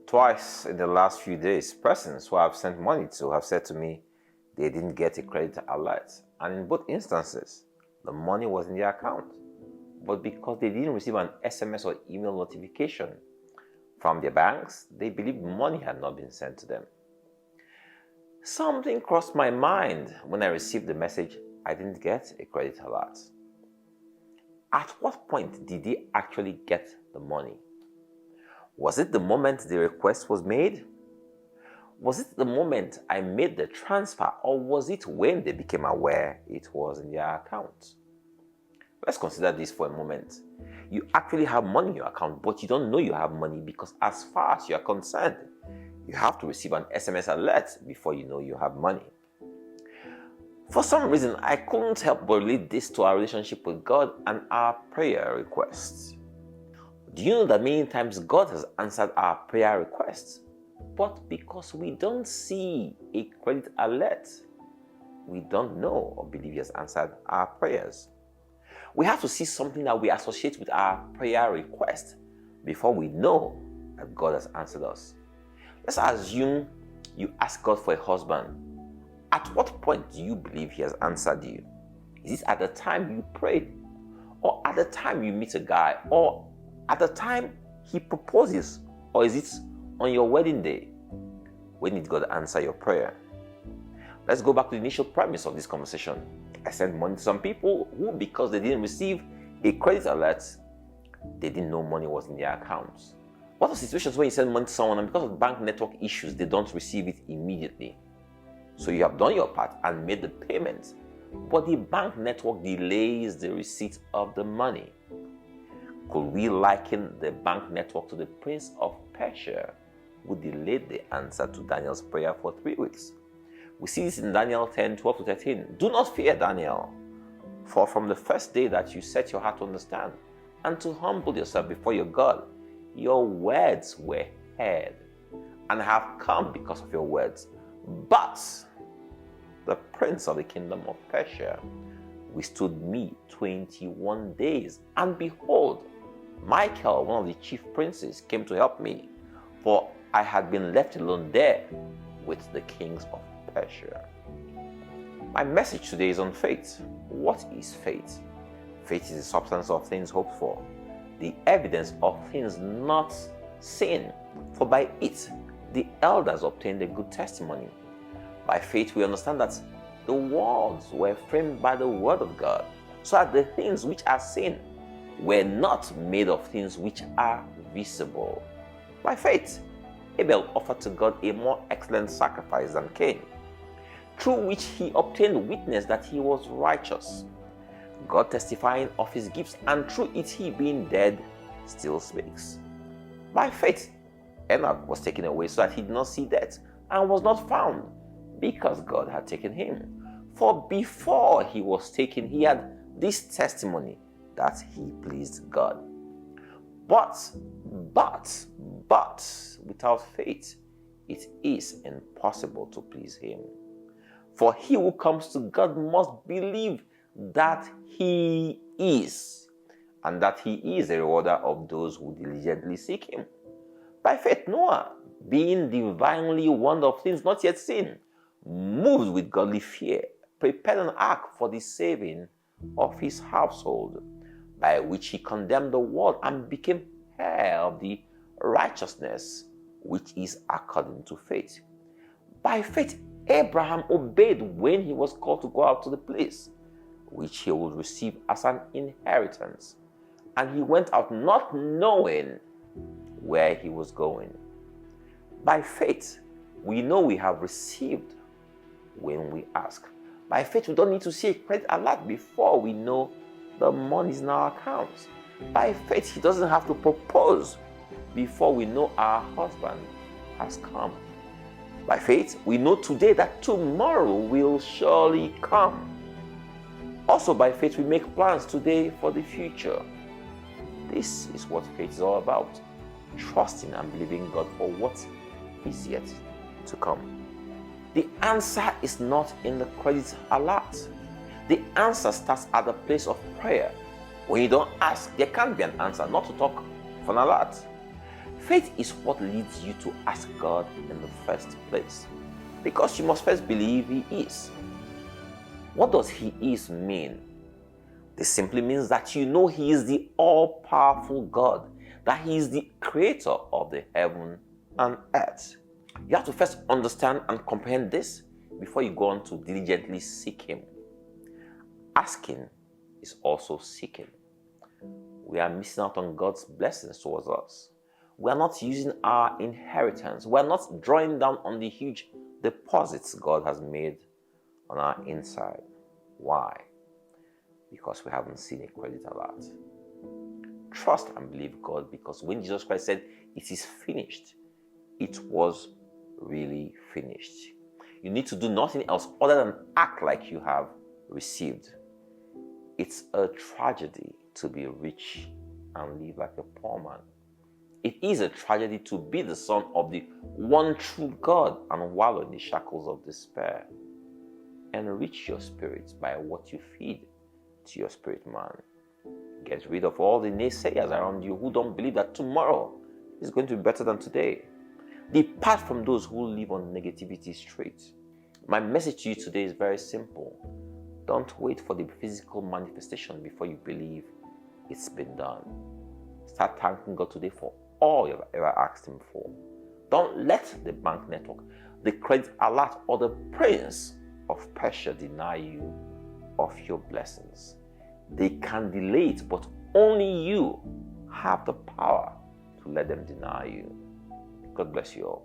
Twice in the last few days, persons who I've sent money to have said to me they didn't get a credit alert. And in both instances, the money was in their account. But because they didn't receive an SMS or email notification from their banks, they believed money had not been sent to them. Something crossed my mind when I received the message, I didn't get a credit alert. At what point did they actually get the money? Was it the moment the request was made? Was it the moment I made the transfer, or was it when they became aware it was in their account? Let's consider this for a moment. You actually have money in your account, but you don't know you have money because as far as you are concerned, you have to receive an SMS alert before you know you have money. For some reason, I couldn't help but relate this to our relationship with God and our prayer requests. Do you know that many times God has answered our prayer requests, but because we don't see a credit alert, we don't know or believe He has answered our prayers. We have to see something that we associate with our prayer request before we know that God has answered us. Let's assume you ask God for a husband. At what point do you believe He has answered you? Is it at the time you prayed? Or at the time you meet a guy? Or at the time he proposes? Or is it on your wedding day? When did God answer your prayer? Let's go back to the initial premise of this conversation. I sent money to some people who, because they didn't receive a credit alert, they didn't know money was in their accounts. What are situations when you send money to someone and because of bank network issues, they don't receive it immediately? So you have done your part and made the payment, but the bank network delays the receipt of the money. Could we liken the bank network to the prince of Persia who delayed the answer to Daniel's prayer for 3 weeks? We see this in Daniel 10:12-13. Do not fear, Daniel, for from the first day that you set your heart to understand and to humble yourself before your God, your words were heard and have come because of your words. But the prince of the kingdom of Persia withstood me 21 days. And behold, Michael, one of the chief princes, came to help me, for I had been left alone there with the kings of Persia. My message today is on faith. What is faith? Faith is the substance of things hoped for, the evidence of things not seen. For by it the elders obtained a good testimony. By faith we understand that the worlds were framed by the word of God, so that the things which are seen were not made of things which are visible. By faith Abel offered to God a more excellent sacrifice than Cain, through which he obtained witness that he was righteous, God testifying of his gifts, and through it he, being dead, still speaks. By faith Enoch was taken away so that he did not see death, and was not found, because God had taken him. For before he was taken, he had this testimony, that he pleased God. But without faith it is impossible to please him. For he who comes to God must believe that he is, and that he is a rewarder of those who diligently seek him. By faith Noah, being divinely warned of things not yet seen, moved with godly fear, prepared an ark for the saving of his household, by which he condemned the world and became heir of the righteousness which is according to faith. By faith Abraham obeyed when he was called to go out to the place which he would receive as an inheritance, and he went out not knowing where he was going. By faith we know we have received when we ask. By faith we don't need to see a credit alert before we know the money is in our accounts. By faith he doesn't have to propose before we know our husband has come. By faith we know today that tomorrow will surely come. Also by faith we make plans today for the future. This is what faith is all about, trusting and believing God for what is yet to come. The answer is not in the credit alert. The answer starts at the place of prayer. When you don't ask, there can't be an answer, not to talk of an alert. Faith is what leads you to ask God in the first place, because you must first believe He is. What does He is mean? This simply means that you know He is the all-powerful God, that He is the creator of the heaven and earth. You have to first understand and comprehend this before you go on to diligently seek Him. Asking is also seeking. We are missing out on God's blessings towards us. We are not using our inheritance. We are not drawing down on the huge deposits God has made on our inside. Why? Because we haven't seen a credit alert. Trust and believe God, because when Jesus Christ said, "It is finished," it was really finished. You need to do nothing else other than act like you have received. It's a tragedy to be rich and live like a poor man. It is a tragedy to be the son of the one true God and wallow in the shackles of despair. Enrich your spirit by what you feed to your spirit man. Get rid of all the naysayers around you who don't believe that tomorrow is going to be better than today. Depart from those who live on negativity straight. My message to you today is very simple. Don't wait for the physical manifestation before you believe it's been done. Start thanking God today for all you've ever asked Him for. Don't let the bank network, the credit alert, or the prince of Persia deny you of your blessings. They can delay it, but only you have the power to let them deny you. God bless you all.